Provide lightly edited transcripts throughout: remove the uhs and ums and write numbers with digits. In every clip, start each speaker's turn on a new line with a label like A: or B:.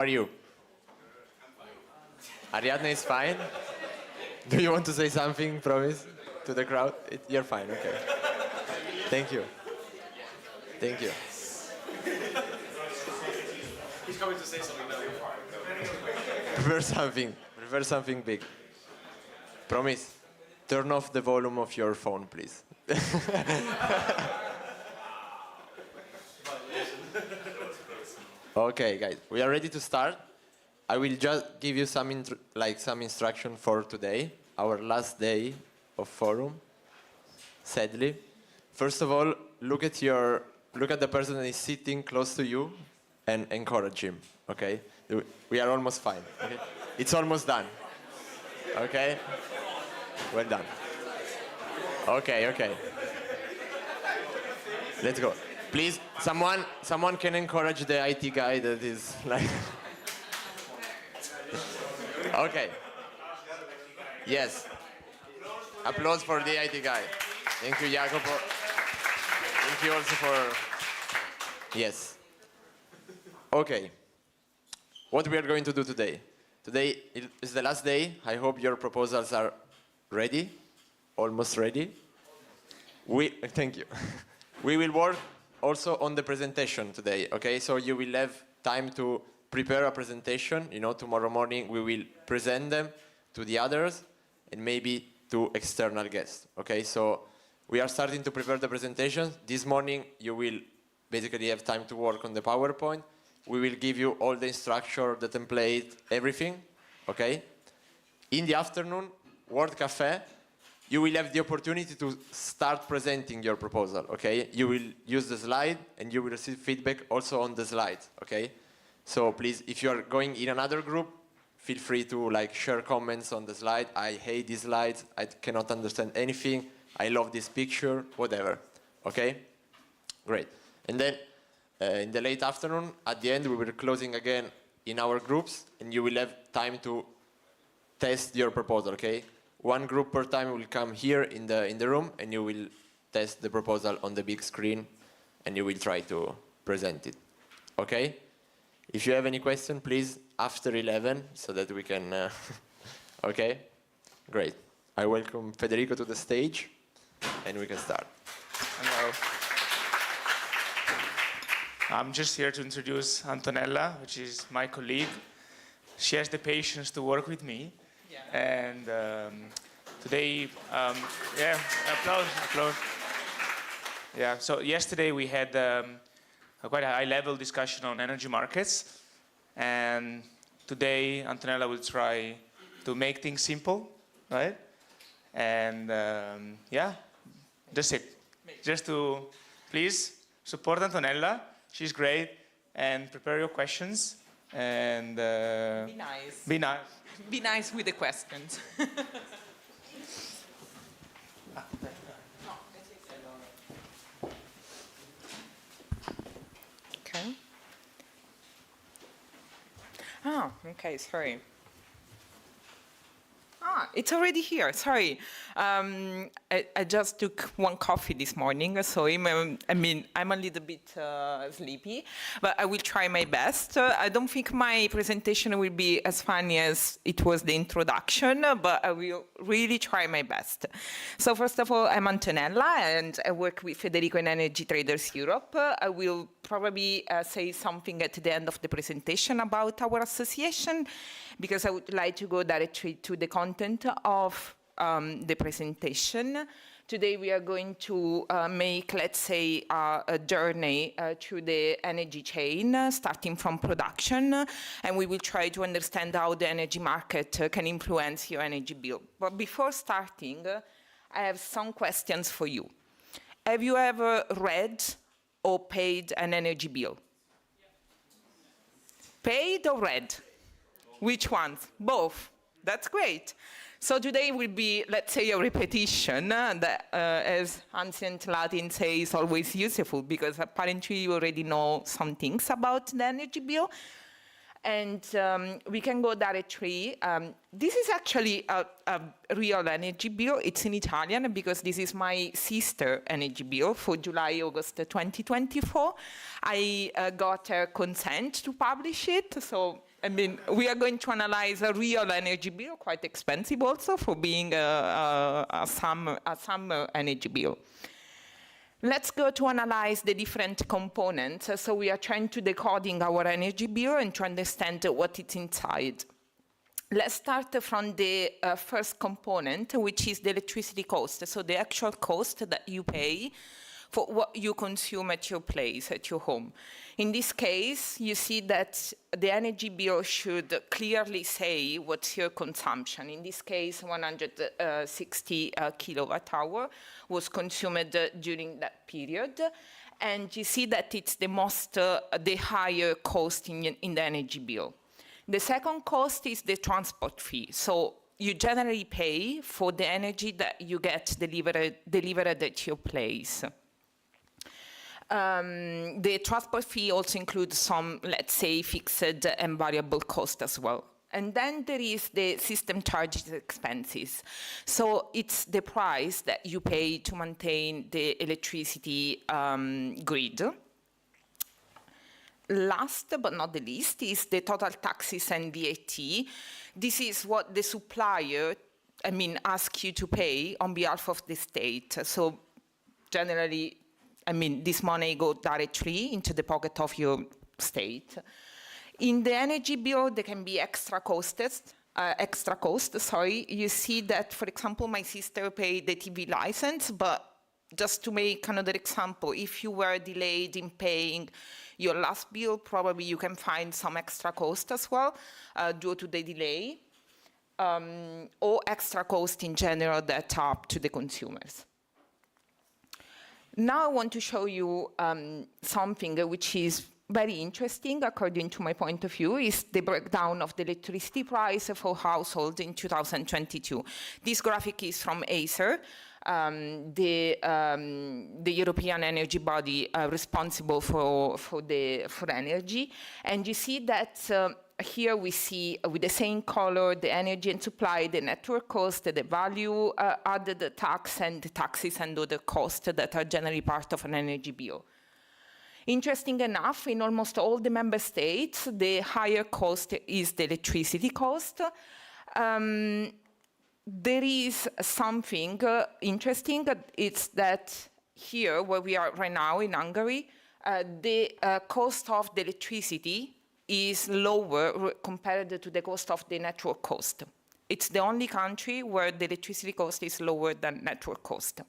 A: How are you? Ariadne is fine? Do you want to say something, promise, to the crowd? You're fine, okay. Thank you. Thank you.
B: He's coming to say something now.
A: Prepare something big. Promise, turn off the volume of your phone, please. Okay, guys, we are ready to start. I will just give you some instruction for today, our last day of forum. Sadly, first of all, look at the person that is sitting close to you, and encourage him. Okay, we are almost fine. Okay? It's almost done. Okay, well done. Okay. Let's go. Please, someone can encourage the IT guy that is like. Okay. Yes. Applause for the IT guy. Thank you, Jacopo. Thank you also for. Yes. Okay. What we are going to do today. Today is the last day. I hope your proposals are ready. Almost ready. Thank you. We will work also on the presentation today, okay? So you will have time to prepare a presentation. Tomorrow morning we will present them to the others and maybe to external guests, okay? So we are starting to prepare the presentation. This morning you will basically have time to work on the PowerPoint. We will give you all the instruction, the template, everything, okay? In the afternoon, World Cafe, you will have the opportunity to start presenting your proposal, okay? You will use the slide and you will receive feedback also on the slides, okay? So please, if you are going in another group, feel free to share comments on the slide. I hate these slides, I cannot understand anything, I love this picture, whatever, okay? Great. And then in the late afternoon, at the end, we will be closing again in our groups and you will have time to test your proposal, okay? One group per time will come here in the room and you will test the proposal on the big screen and you will try to present it. Okay? If you have any question, please, after 11 so that we can... okay? Great. I welcome Federico to the stage and we can start.
C: Hello. I'm just here to introduce Antonella, which is my colleague. She has the patience to work with me. And today, applause. Yeah, so yesterday we had quite a high-level discussion on energy markets. And today, Antonella will try to make things simple, right? And that's it. Just to, please, support Antonella. She's great. And prepare your questions. And
D: be nice.
C: Be nice.
D: Be nice with the questions. Okay. Okay, sorry. It's already here, sorry. I just took one coffee this morning, so I'm a little bit sleepy, but I will try my best. I don't think my presentation will be as funny as it was the introduction, but I will really try my best. So first of all, I'm Antonella, and I work with Federico in Energy Traders Europe. I will probably say something at the end of the presentation about our association, because I would like to go directly to the content of the presentation. Today we are going to make, let's say, a journey through the energy chain, starting from production, and we will try to understand how the energy market can influence your energy bill. But before starting, I have some questions for you. Have you ever read or paid an energy bill? Paid or read? Which ones? Both. That's great. So today will be, let's say, a repetition that, as ancient Latin says, always useful, because apparently you already know some things about the energy bill. And we can go directly. This is actually a real energy bill. It's in Italian because this is my sister energy bill for July-August 2024. I got her consent to publish it, so I mean, we are going to analyze a real energy bill, quite expensive also for being a summer energy bill. Let's go to analyze the different components. So we are trying to decoding our energy bill and to understand what it's inside. Let's start from the first component, which is the electricity cost. So the actual cost that you pay for what you consume at your place, at your home. In this case, you see that the energy bill should clearly say what's your consumption. In this case, 160 kilowatt hour was consumed during that period. And you see that it's the higher cost in the energy bill. The second cost is the transport fee. So you generally pay for the energy that you get delivered at your place. The transport fee also includes some, let's say, fixed and variable cost as well. And then there is the system charges expenses. So it's the price that you pay to maintain the electricity grid. Last but not the least is the total taxes and VAT. This is what the supplier, asks you to pay on behalf of the state. So generally, this money goes directly into the pocket of your state. In the energy bill, there can be extra cost. You see that, for example, my sister paid the TV license, but just to make another example, if you were delayed in paying your last bill, probably you can find some extra cost as well due to the delay, or extra cost in general that are up to the consumers. Now I want to show you something which is very interesting, according to my point of view, is the breakdown of the electricity price for households in 2022. This graphic is from Acer, the European energy body responsible for energy. And you see that here we see with the same color the energy and supply, the network cost, the value added, the tax and the taxes and other costs that are generally part of an energy bill. Interesting enough, in almost all the member states, the higher cost is the electricity cost. There is something interesting, it's that here, where we are right now in Hungary, the cost of the electricity is lower compared to the cost of the network cost. It's the only country where the electricity cost is lower than network cost.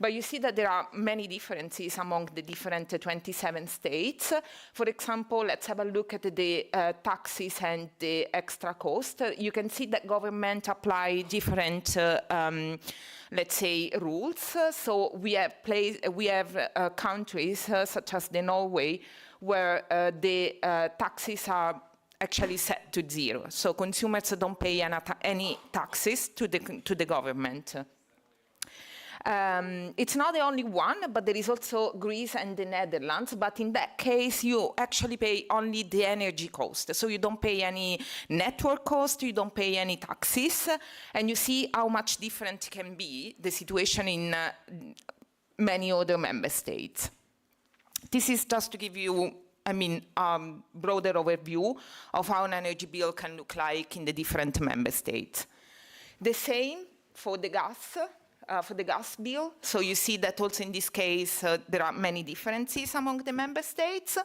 D: But you see that there are many differences among the different 27 states. For example, let's have a look at the taxes and the extra cost. You can see that government apply different, let's say, rules. So we have countries such as the Norway, where the taxes are actually set to zero. So consumers don't pay any taxes to the government. It's not the only one, but there is also Greece and the Netherlands. But in that case, you actually pay only the energy cost. So you don't pay any network cost, you don't pay any taxes. And you see how much different can be the situation in many other member states. This is just to give you, broader overview of how an energy bill can look like in the different member states. The same for the gas. For the gas bill. So you see that also in this case, there are many differences among the member states.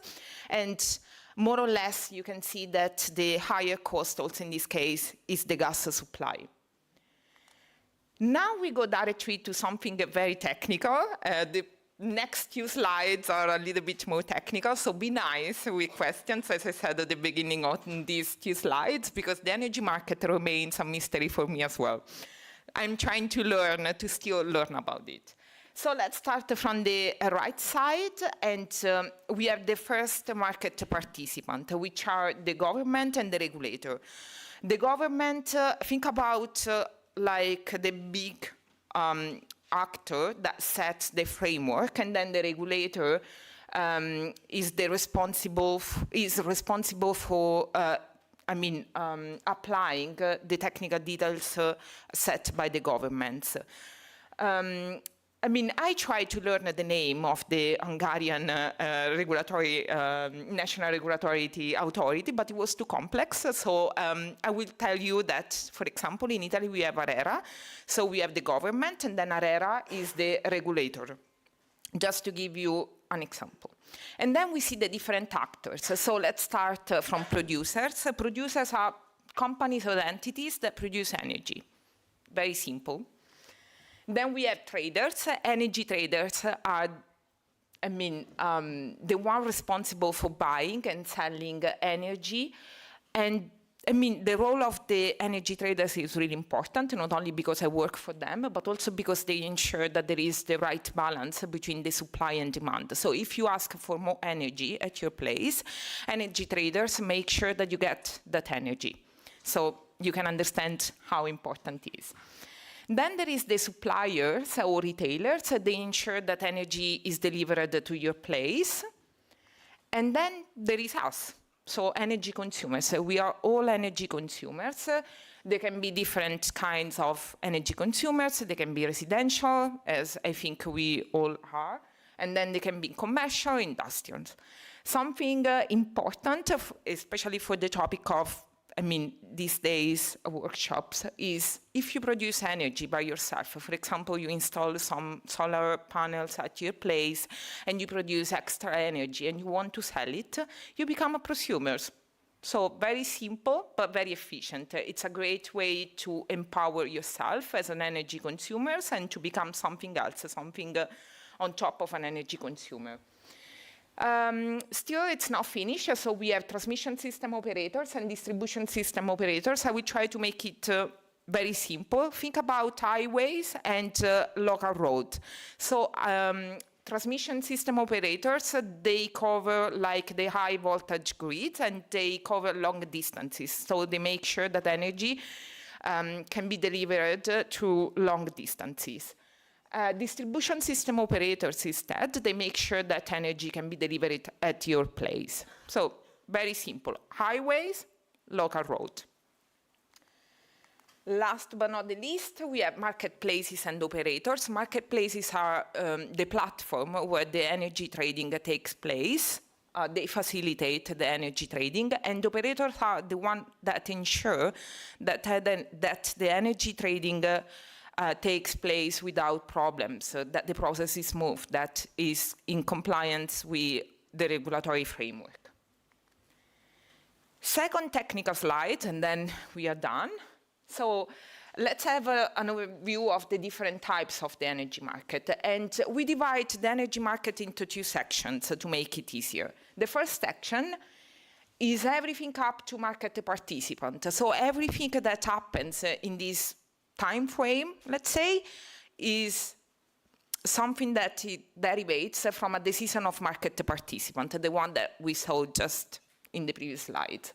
D: And more or less, you can see that the higher cost also in this case is the gas supply. Now we go directly to something very technical. The next few slides are a little bit more technical, so be nice with questions, as I said at the beginning of these few slides, because the energy market remains a mystery for me as well. I'm trying to still learn about it. So let's start from the right side, and we have the first market participant, which are the government and the regulator. The government, think about like the big actor that sets the framework, and then the regulator is responsible for applying the technical details set by the governments. I mean, I tried to learn the name of the Hungarian regulatory, national regulatory authority, but it was too complex. So I will tell you that, for example, in Italy we have ARERA. So we have the government, and then ARERA is the regulator, just to give you an example. And then we see the different actors. So let's start from producers. Producers are companies or entities that produce energy. Very simple. Then we have traders. Energy traders are, the one responsible for buying and selling energy. And the role of the energy traders is really important, not only because I work for them, but also because they ensure that there is the right balance between the supply and demand. So if you ask for more energy at your place, energy traders make sure that you get that energy. So you can understand how important it is. Then there is the suppliers or retailers. They ensure that energy is delivered to your place. And then there is us, so energy consumers. We are all energy consumers. There can be different kinds of energy consumers. They can be residential, as I think we all are. And then they can be commercial, industrial. Something important, especially for the topic of these days workshops, is if you produce energy by yourself, for example, you install some solar panels at your place and you produce extra energy and you want to sell it, you become a prosumer. So very simple, but very efficient. It's a great way to empower yourself as an energy consumer and to become something else, something on top of an energy consumer. Still, it's not finished, so we have transmission system operators and distribution system operators. I will try to make it very simple. Think about highways and local road. So transmission system operators, they cover like the high voltage grids and they cover long distances. So they make sure that energy can be delivered to long distances. Distribution system operators instead, they make sure that energy can be delivered at your place. So very simple, highways, local road. Last but not the least, we have marketplaces and operators. Marketplaces are the platform where the energy trading takes place. They facilitate the energy trading, and operators are the one that ensure that the energy trading takes place without problems, that the process is smooth, that is in compliance with the regulatory framework. Second technical slide, and then we are done. So let's have an overview of the different types of the energy market. And we divide the energy market into two sections to make it easier. The first section is everything up to market participant. So everything that happens in this time frame, let's say, is something that derivates from a decision of market participant, the one that we saw just in the previous slide.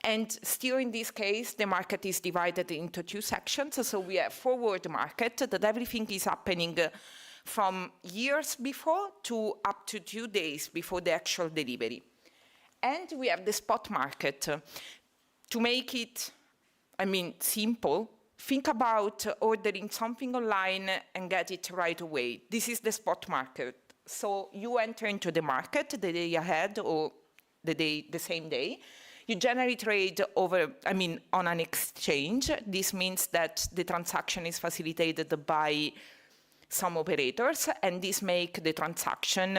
D: And still in this case, the market is divided into two sections. So we have forward market, that everything is happening from years before to up to 2 days before the actual delivery. And we have the spot market. To make it, simple, think about ordering something online and get it right away. This is the spot market. So you enter into the market the day ahead or the same day. You generally trade on an exchange. This means that the transaction is facilitated by some operators, and this makes the transaction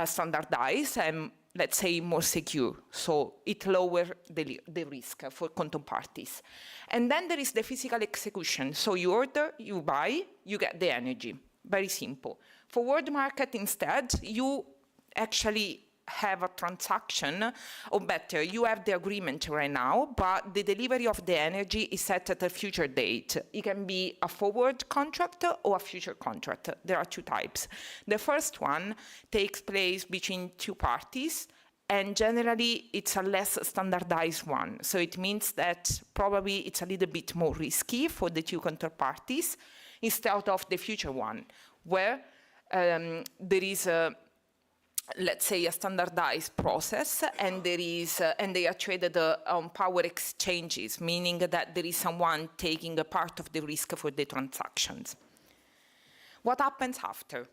D: standardized and, let's say, more secure. So it lowers the risk for counterparties. And then there is the physical execution. So you order, you buy, you get the energy. Very simple. Forward market, instead, you actually have a transaction, or better, you have the agreement right now, but the delivery of the energy is set at a future date. It can be a forward contract or a future contract. There are two types. The first one takes place between two parties, and generally it's a less standardized one. So it means that probably it's a little bit more risky for the two counterparties instead of the future one, where there is let's say, a standardized process, and and they are traded on power exchanges, meaning that there is someone taking a part of the risk for the transactions. what happens after?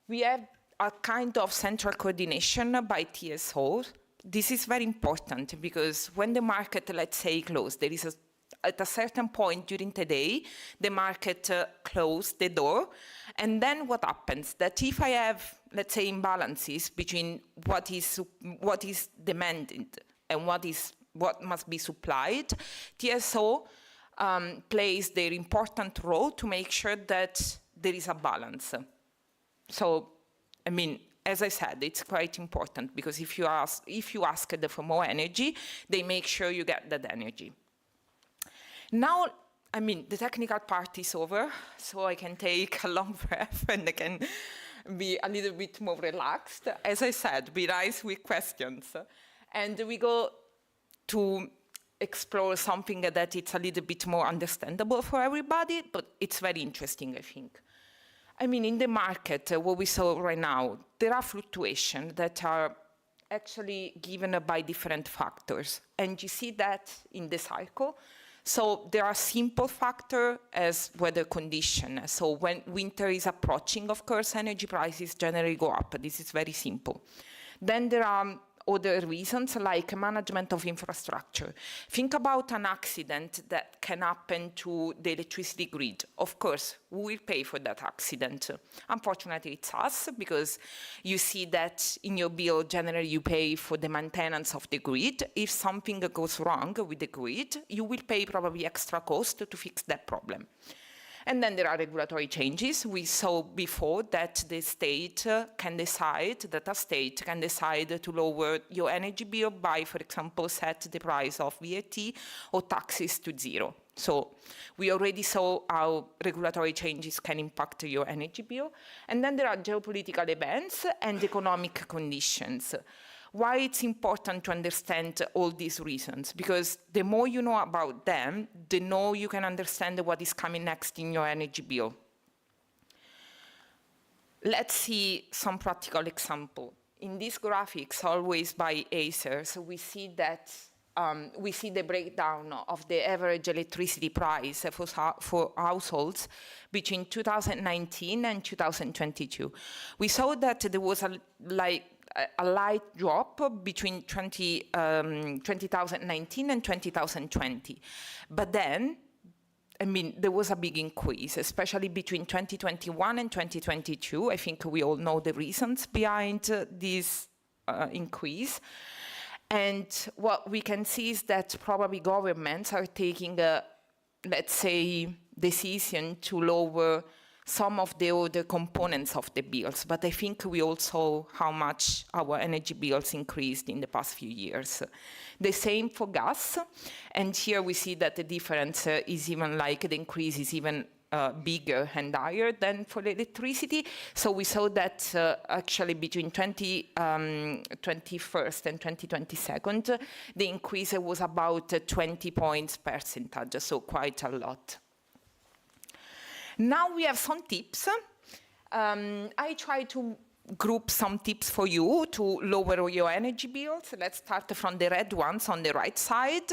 D: We have a kind of central coordination by TSO. This is very important because when the market, let's say, closed, there is at a certain point during the day, the market closed the door. And then what happens? That if I have, let's say, imbalances between what is demanded and what must be supplied, TSO plays their important role to make sure that there is a balance. So, I mean, as I said, it's quite important because if you ask them for more energy, they make sure you get that energy. Now, I mean, the technical part is over, so I can take a long breath and I can be a little bit more relaxed. As I said, be nice with questions. And we go to explore something that it's a little bit more understandable for everybody, but it's very interesting, I think. I mean, in the market, what we saw right now, there are fluctuations that are actually given by different factors. And you see that in the cycle. So there are simple factors as weather condition. So when winter is approaching, of course, energy prices generally go up. This is very simple. Then there are other reasons like management of infrastructure. Think about an accident that can happen to the electricity grid. Of course, who will pay for that accident? Unfortunately, it's us, because you see that in your bill, generally you pay for the maintenance of the grid. If something goes wrong with the grid, you will pay probably extra cost to fix that problem. And then there are regulatory changes. We saw before that the state can decide, that a state can decide to lower your energy bill by, for example, set the price of VAT or taxes to 0. So we already saw how regulatory changes can impact your energy bill. And then there are geopolitical events and economic conditions. Why it's important to understand all these reasons? Because the more you know about them, the more you can understand what is coming next in your energy bill. Let's see some practical example. In these graphics, always by Acer, so we see that we see the breakdown of the average electricity price for households between 2019 and 2022. We saw that there was a light drop between 2019 and 2020. But then, I mean, there was a big increase, especially between 2021 and 2022. I think we all know the reasons behind this increase. And what we can see is that probably governments are taking a, let's say, decision to lower some of the other components of the bills, but I think we all saw how much our energy bills increased in the past few years. The same for gas, and here we see that the difference is even like the increase is even bigger and higher than for electricity. So we saw that actually between 2021 and 2022, the increase was about 20 points percentage, so quite a lot. Now we have some tips. I try to group some tips for you to lower your energy bills. Let's start from the red ones on the right side.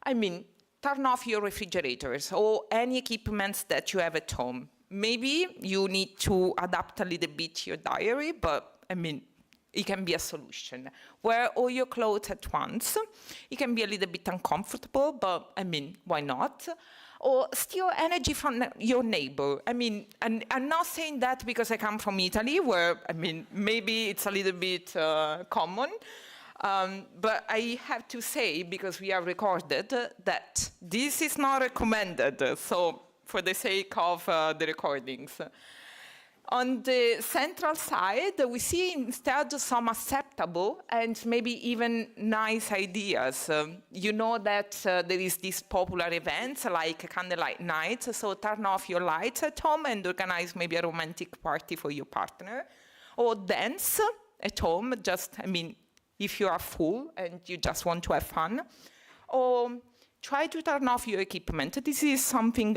D: I mean, turn off your refrigerators or any equipment that you have at home. Maybe you need to adapt a little bit your diary, but I mean, it can be a solution. Wear all your clothes at once. It can be a little bit uncomfortable, but I mean, why not? Or steal energy from your neighbor. I mean, and I'm not saying that because I come from Italy, where, I mean, maybe it's a little bit common, but I have to say, because we are recorded, that this is not recommended, so for the sake of the recordings. On the central side, we see instead some acceptable and maybe even nice ideas. You know that there is these popular events like candlelight nights, so turn off your lights at home and organize maybe a romantic party for your partner. Or dance at home, just, I mean, if you are full and you just want to have fun. Or try to turn off your equipment. This is something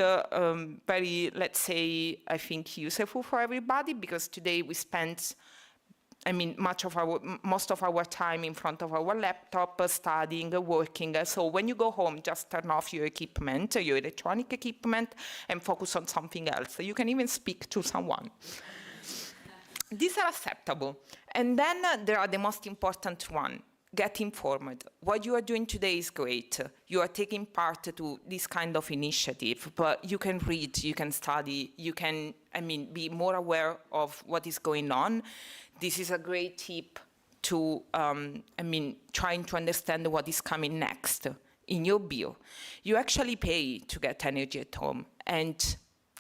D: very, let's say, I think useful for everybody, because today we spend most of our time in front of our laptop, studying, working. So when you go home, just turn off your equipment, your electronic equipment, and focus on something else. You can even speak to someone. These are acceptable. And then there are the most important one. Get informed. What you are doing today is great. You are taking part to this kind of initiative, but you can read, you can study, you can, be more aware of what is going on. This is a great tip to, trying to understand what is coming next in your bill. You actually pay to get energy at home. And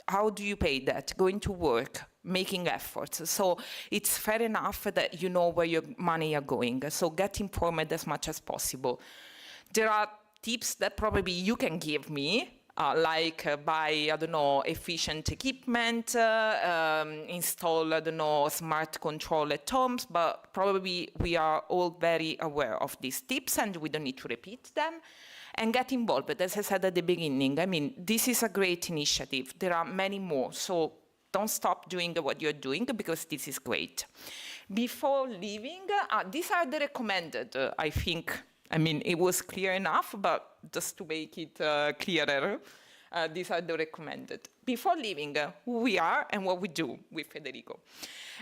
D: how do you pay that? Going to work, making efforts. So it's fair enough that you know where your money are going. So get informed as much as possible. There are tips that probably you can give me, like buy, efficient equipment, install, smart control at homes, but probably we are all very aware of these tips and we don't need to repeat them. And get involved, as I said at the beginning. This is a great initiative. There are many more, so don't stop doing what you're doing because this is great. Before leaving, these are the recommended, I think. It was clear enough, but just to make it clearer, these are the recommended. Before leaving, who we are and what we do with Federico.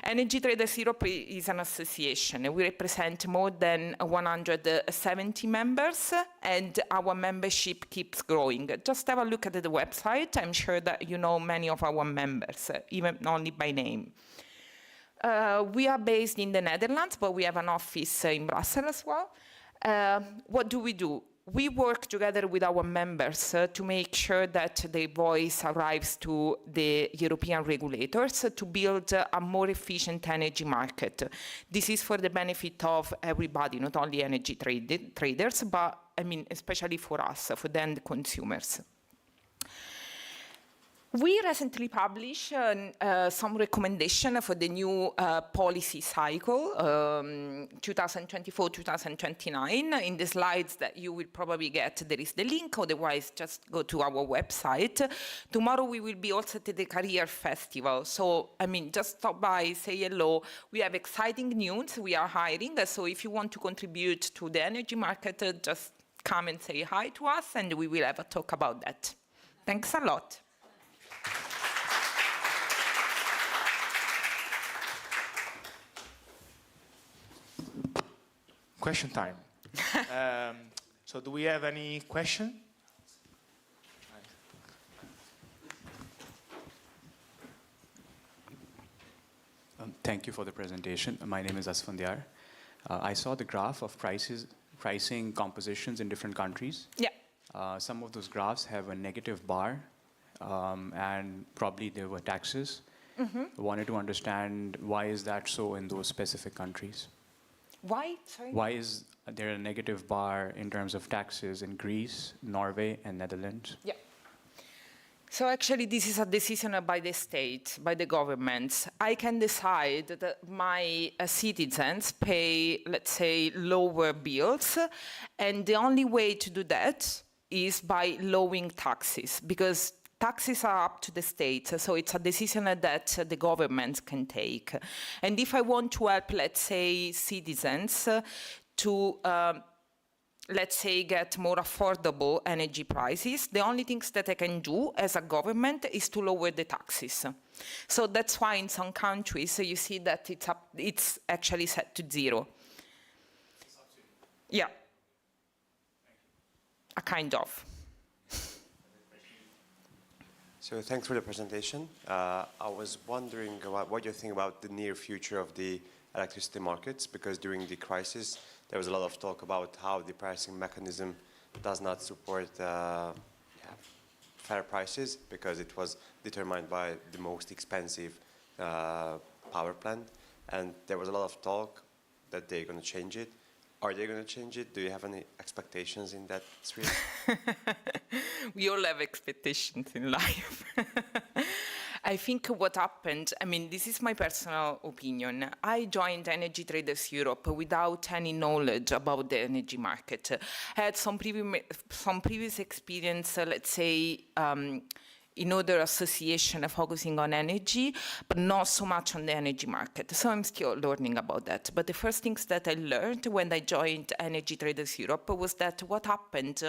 D: Energy Traders Europe is an association. We represent more than 170 members, and our membership keeps growing. Just have a look at the website. I'm sure that you know many of our members, even only by name. We are based in the Netherlands, but we have an office in Brussels as well. What do? We work together with our members to make sure that their voice arrives to the European regulators to build a more efficient energy market. This is for the benefit of everybody, not only energy traders, but especially for us, for the end consumers. We recently published some recommendation for the new policy cycle, 2024-2029. In the slides that you will probably get, there is the link, otherwise just go to our website. Tomorrow we will be also at the Career Festival. So, just stop by, say hello. We have exciting news, we are hiring. So if you want to contribute to the energy market, just come and say hi to us and we will have a talk about that. Thanks a lot.
C: Question time. So do we have any question?
E: Thank you for the presentation. My name is Asfandyar. I saw the graph of pricing compositions in different countries.
D: Yeah.
E: Some of those graphs have a negative bar, and probably there were taxes. I wanted to understand why is that so in those specific countries?
D: Why? Sorry?
E: Why is there a negative bar in terms of taxes in Greece, Norway, and Netherlands?
D: Yeah. So actually, this is a decision by the state, by the governments. I can decide that my citizens pay, let's say, lower bills, and the only way to do that is by lowering taxes, because taxes are up to the state, so it's a decision that the government can take. And if I want to help, let's say, citizens to, let's say, get more affordable energy prices, the only things that I can do as a government is to lower the taxes. So that's why in some countries you see that it's actually set to zero. Yeah. A kind of.
F: So thanks for the presentation. I was wondering what you think about the near future of the electricity markets, because during the crisis there was a lot of talk about how the pricing mechanism does not support fair prices because it was determined by the most expensive power plant, and there was a lot of talk that they're going to change it. Are they going to change it? Do you have any expectations in that sphere?
D: We all have expectations in life. I think what happened, this is my personal opinion. I joined Energy Traders Europe without any knowledge about the energy market. I had some previous experience, let's say, in other association focusing on energy, but not so much on the energy market. So I'm still learning about that. But the first things that I learned when I joined Energy Traders Europe was that what happened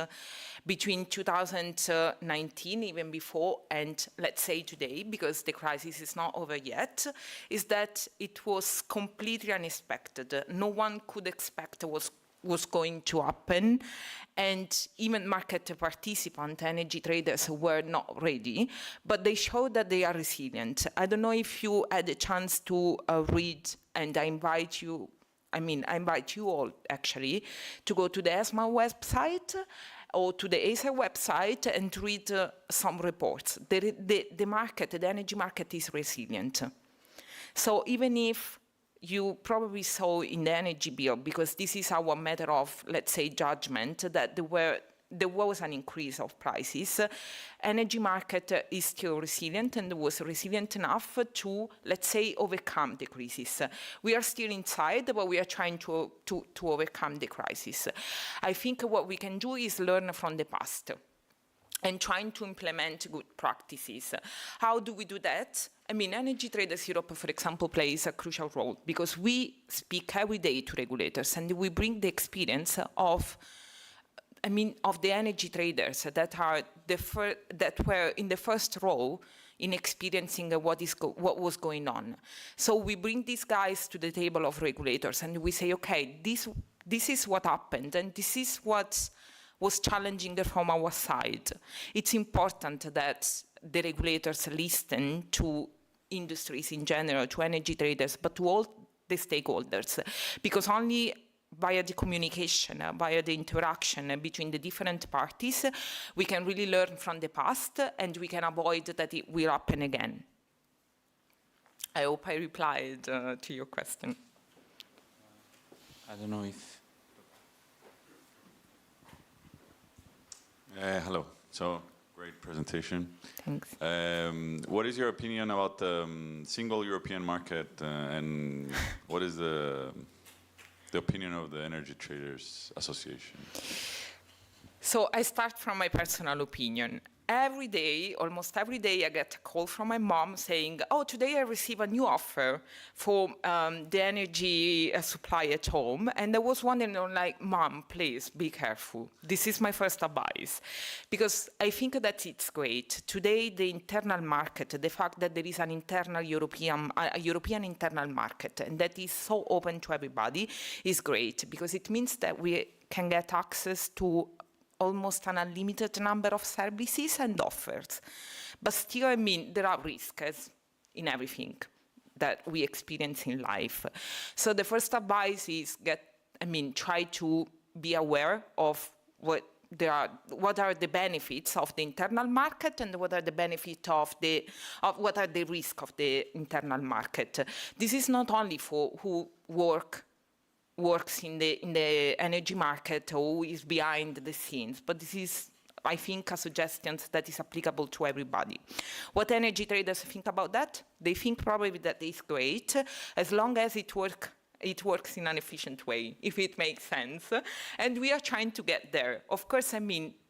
D: between 2019, even before, and let's say today, because the crisis is not over yet, is that it was completely unexpected. No one could expect what was going to happen, and even market participants, energy traders were not ready, but they showed that they are resilient. I don't know if you had a chance to read, and I invite you all actually to go to the ESMA website or to the Acer website and read some reports. The market, the energy market is resilient. So even if you probably saw in the energy bill, because this is our matter of, let's say, judgment, that there was an increase of prices. Energy market is still resilient and was resilient enough to, let's say, overcome the crisis. We are still inside, but we are trying to overcome the crisis. I think what we can do is learn from the past and trying to implement good practices. How do we do that? I mean, Energy Traders Europe, for example, plays a crucial role because we speak every day to regulators and we bring the experience of the energy traders that were in the first row in experiencing what was going on. So we bring these guys to the table of regulators and we say, okay, this is what happened and this is what was challenging from our side. It's important that the regulators listen to industries in general, to energy traders, but to all the stakeholders, because only via the communication, via the interaction between the different parties, we can really learn from the past and we can avoid that it will happen again. I hope I replied to your question.
G: I don't know if... hello. So, great presentation.
D: Thanks.
G: What is your opinion about the single European market and what is the opinion of the Energy Traders Association?
D: So I start from my personal opinion. Every day, almost every day, I get a call from my mom saying, oh, today I receive a new offer for the energy supply at home. And I was wondering, like, Mom, please be careful. This is my first advice. Because I think that it's great. Today, the internal market, the fact that there is an internal European internal market, and that is so open to everybody, is great. Because it means that we can get access to almost an unlimited number of services and offers. But still, there are risks in everything that we experience in life. So the first advice is try to be aware of what are the benefits of the internal market and what are the benefits what are the risks of the internal market. This is not only for who works in the energy or who is behind the scenes, but this is, I think, a suggestion that is applicable to everybody. What energy traders think about that? They think probably that it's great as long as it works in an efficient way, if it makes sense. And we are trying to get there. Of course,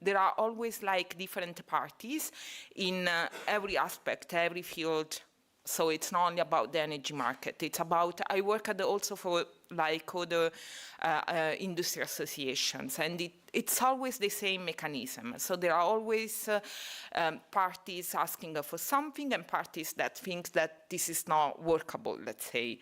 D: there are always different parties in every aspect, every field. So it's not only about the energy market. It's about, I work also for other industry associations, and it's always the same mechanism. So there are always parties asking for something and parties that think that this is not workable, let's say.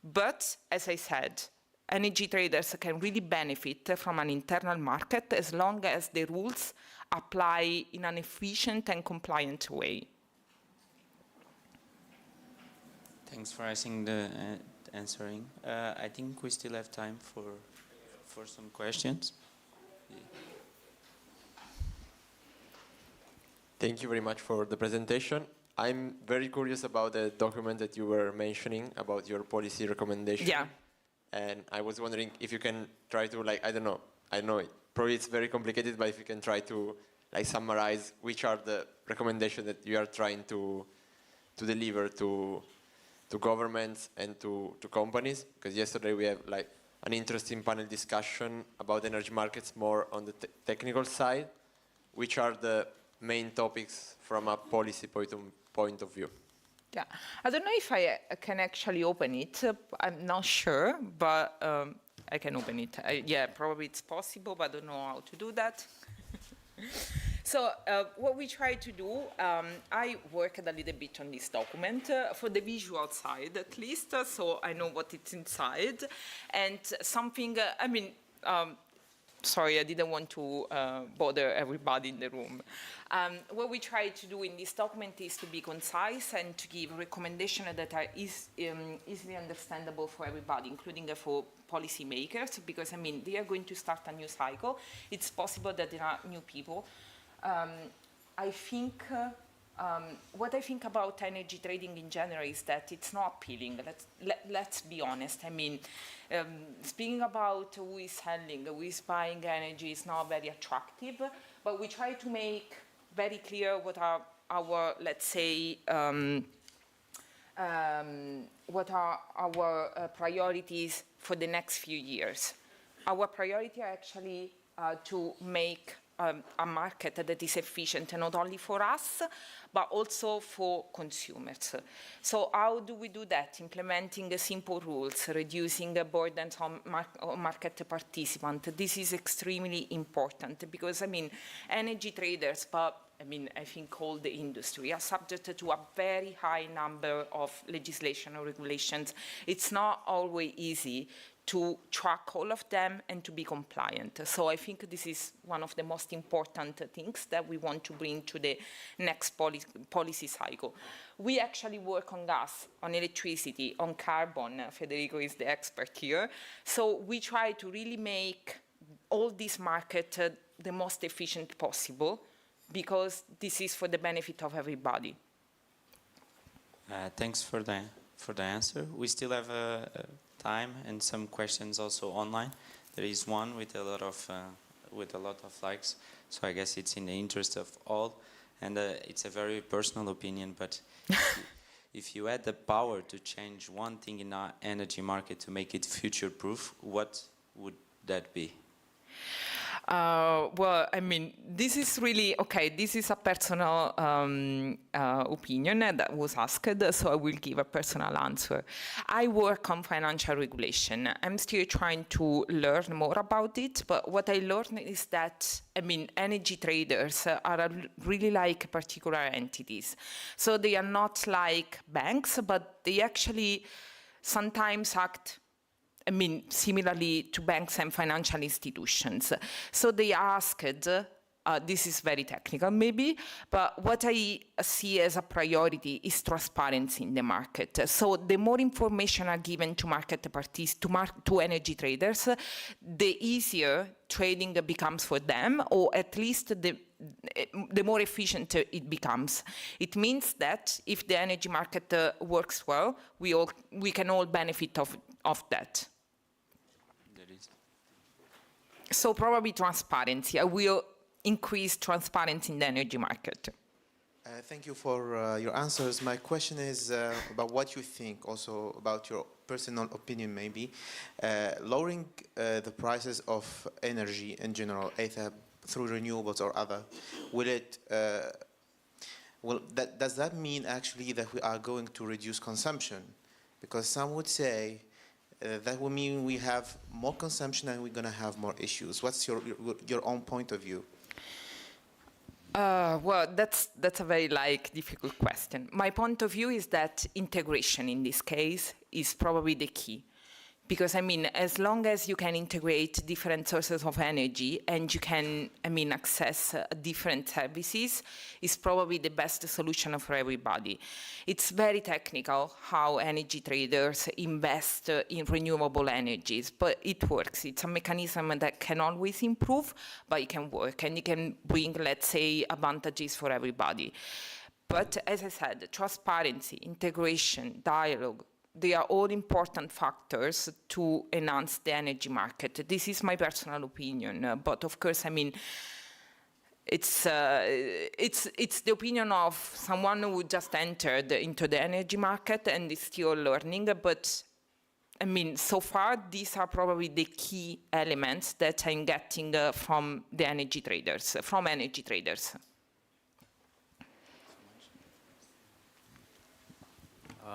D: But as I said, energy traders can really benefit from an internal market as long as the rules apply in an efficient and compliant way.
H: Thanks for answering. I think we still have time for some questions.
A: Thank you very much for the presentation. I'm very curious about the document that you were mentioning about your policy recommendation.
D: Yeah.
A: And I was wondering if you can try to, I know probably it's very complicated, but if you can try to summarize which are the recommendations that you are trying to deliver to governments and to companies, because yesterday we have an interesting panel discussion about energy markets more on the technical side. Which are the main topics from a policy point of view.
D: Yeah, I don't know if I can actually open it. I'm not sure, but I can open it. Yeah, probably it's possible, but I don't know how to do that. So what we try to do, I worked a little bit on this document for the visual side at least, so I know what it's inside. And something, sorry, I didn't want to bother everybody in the room. What we try to do in this document is to be concise and to give recommendations that are easily understandable for everybody, including for policymakers, because they are going to start a new cycle. It's possible that there are new people. I think what I think about energy trading in general is that it's not appealing. Let's be honest. Speaking about who is selling, who is buying energy is not very attractive, but we try to make very clear what are our, let's say, what are our priorities for the next few years. Our priority are actually to make a market that is efficient, not only for us, but also for consumers. So how do we do that? Implementing simple rules, reducing burdens on market participants. This is extremely important because, energy traders, but I think all the industry are subject to a very high number of legislation or regulations. It's not always easy to track all of them and to be compliant. So I think this is one of the most important things that we want to bring to the next policy cycle. We actually work on gas, on electricity, on carbon. Federico is the expert here. So we try to really make all this market the most efficient possible, because this is for the benefit of everybody.
H: Thanks for the answer. We still have time and some questions also online. There is one with a lot of likes, so I guess it's in the interest of all, and it's a very personal opinion. But if you had the power to change one thing in our energy market to make it future-proof, what would that be?
D: Well, this is really, okay, this is a personal opinion that was asked, so I will give a personal answer. I work on financial regulation. I'm still trying to learn more about it, but what I learned is that, energy traders are really like particular entities. So they are not like banks, but they actually sometimes act similarly to banks and financial institutions. So they asked, this is very technical maybe, but what I see as a priority is transparency in the market. So the more information are given to market parties, to energy traders, the easier trading becomes for them, or at least the more efficient it becomes. It means that if the energy market works well, we can all benefit of that. So probably transparency. I will increase transparency in the energy market.
I: Thank you for your answers. My question is about what you think, also about your personal opinion maybe. Lowering the prices of energy in general, either through renewables or other, does that mean actually that we are going to reduce consumption? Because some would say that will mean we have more consumption and we're going to have more issues. What's your own point of view?
D: Well, that's a very difficult question. My point of view is that integration in this case is probably the key. Because, as long as you can integrate different sources of energy and you can, access different services, is probably the best solution for everybody. It's very technical how energy traders invest in renewable energies, but it works. It's a mechanism that can always improve, but it can work, and it can bring, let's say, advantages for everybody. But as I said, transparency, integration, dialogue, they are all important factors to enhance the energy market. This is my personal opinion, but of course, it's the opinion of someone who just entered into the energy market and is still learning. But so far, these are probably the key elements that I'm getting from the energy traders,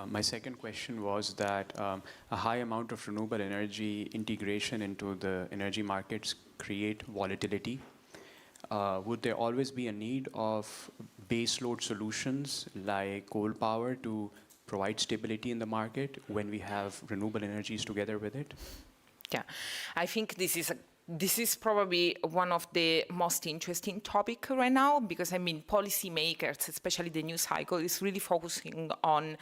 E: My second question was that a high amount of renewable energy integration into the energy markets create volatility. Would there always be a need of baseload solutions like coal power to provide stability in the market when we have renewable energies together with it?
D: Yeah, I think this is probably one of the most interesting topic right now, because I mean policymakers, especially the new cycle, is really focusing on,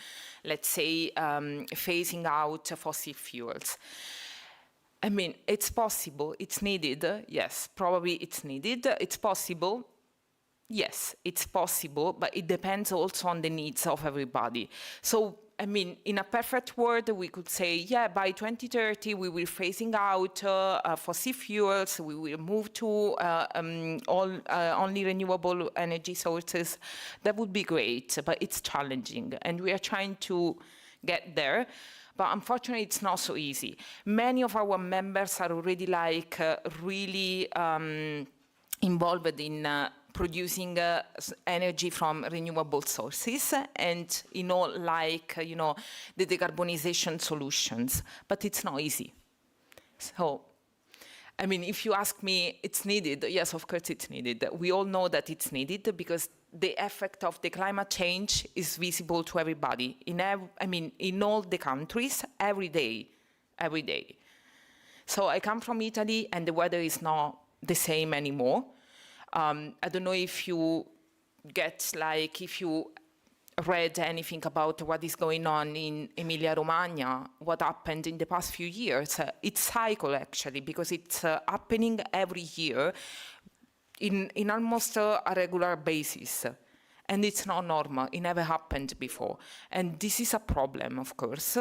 D: let's say, phasing out fossil fuels. I mean, it's possible, it's needed, yes, probably it's needed, it's possible. Yes, it's possible, but it depends also on the needs of everybody. So, I mean, in a perfect world, we could say, yeah, by 2030, we will phasing out fossil fuels, we will move to only renewable energy sources. That would be great, but it's challenging, and we are trying to get there. But unfortunately, it's not so easy. Many of our members are already like really involved in producing energy from renewable sources, and like the decarbonization solutions. But it's not easy. So, I mean, if you ask me, it's needed. Yes, of course, it's needed. We all know that it's needed because the effect of the climate change is visible to everybody. In all the countries, every day. So I come from Italy, and the weather is not the same anymore. I don't know if you read anything about what is going on in Emilia-Romagna, what happened in the past few years. It's cycle, actually, because it's happening every year in almost a regular basis. And it's not normal. It never happened before. And this is a problem, of course.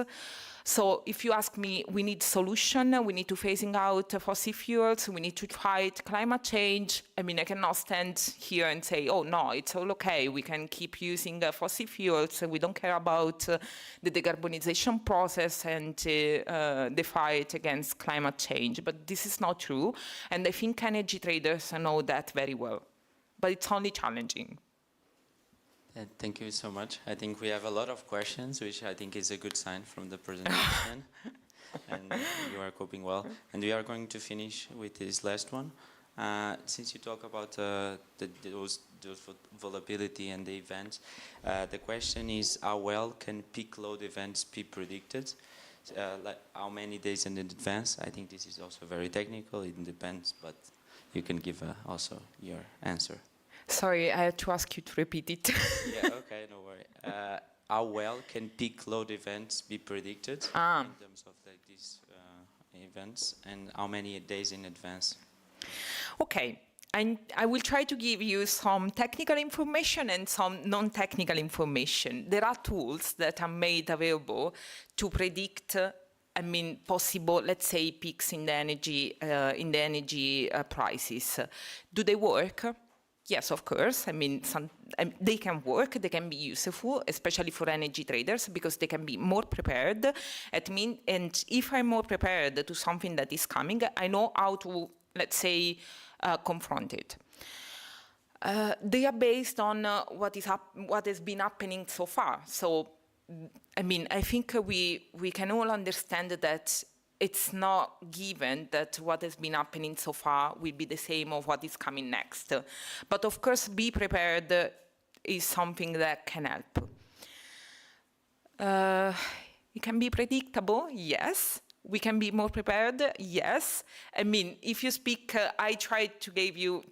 D: So if you ask me, we need solution, we need to phasing out fossil fuels, we need to fight climate change. I mean, I cannot stand here and say, oh no, it's all okay, we can keep using fossil fuels, we don't care about the decarbonization process and the fight against climate change. But this is not true, and I think energy traders know that very well. But it's only challenging.
H: Thank you so much. I think we have a lot of questions, which I think is a good sign from the presentation. And you are coping well. And we are going to finish with this last one. Since you talk about those volatility and the events, the question is, how well can peak load events be predicted? Like how many days in advance? I think this is also very technical. It depends, but you can give also your answer.
D: Sorry, I had to ask you to repeat it.
H: Yeah, okay, no worry. How well can peak load events be predicted in terms of like these events, and how many days in advance?
D: Okay, and I will try to give you some technical information and some non-technical information. There are tools that are made available to predict possible, let's say, peaks in the energy prices. Do they work? Yes, of course. They can work, they can be useful, especially for energy traders, because they can be more prepared. And if I'm more prepared to something that is coming, I know how to, let's say, confront it. They are based on what has been happening so far. So, I think we can all understand that it's not given that what has been happening so far will be the same of what is coming next. But of course, be prepared is something that can help. It can be predictable, yes. We can be more prepared, yes. If you speak, I tried to give you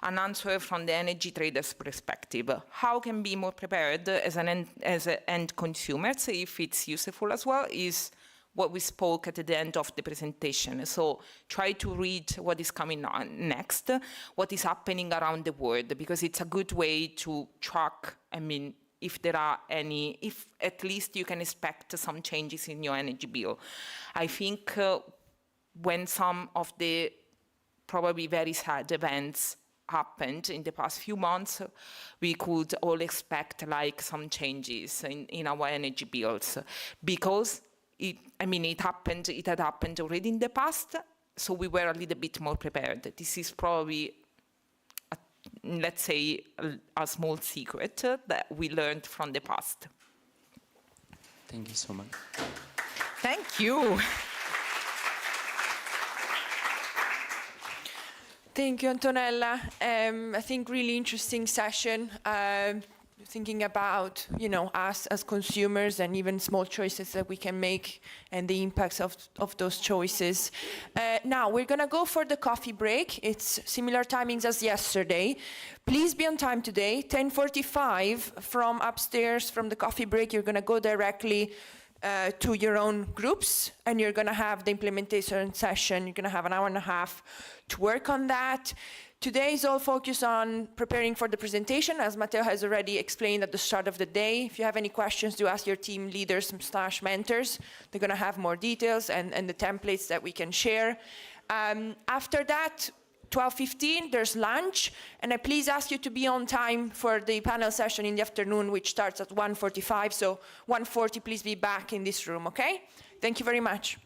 D: an answer from the energy trader's perspective. How can be more prepared as an end consumers, if it's useful as well, is what we spoke at the end of the presentation. So try to read what is coming on next, what is happening around the world, because it's a good way to track, if there are any, if at least you can expect some changes in your energy bill. I think when some of the probably very sad events happened in the past few months, we could all expect like some changes in our energy bills, because it had happened already in the past, so we were a little bit more prepared. This is probably let's say, a small secret that we learned from the past.
H: Thank you so much.
D: Thank you.
J: Thank you, Antonella. I think really interesting session. Thinking about, us as consumers and even small choices that we can make and the impacts of those choices. Now, we're going to go for the coffee break. It's similar timings as yesterday. Please be on time today. 10:45 from upstairs, from the coffee break, you're going to go directly to your own groups, and you're going to have the implementation session. You're going to have an hour and a half to work on that. Today is all focused on preparing for the presentation, as Matteo has already explained at the start of the day. If you have any questions, do ask your team leaders / mentors. They're going to have more details and the templates that we can share. After that, 12:15, there's lunch, and I please ask you to be on time for the panel session in the afternoon, which starts at 1:45. So 1:40, please be back in this room, okay? Thank you very much.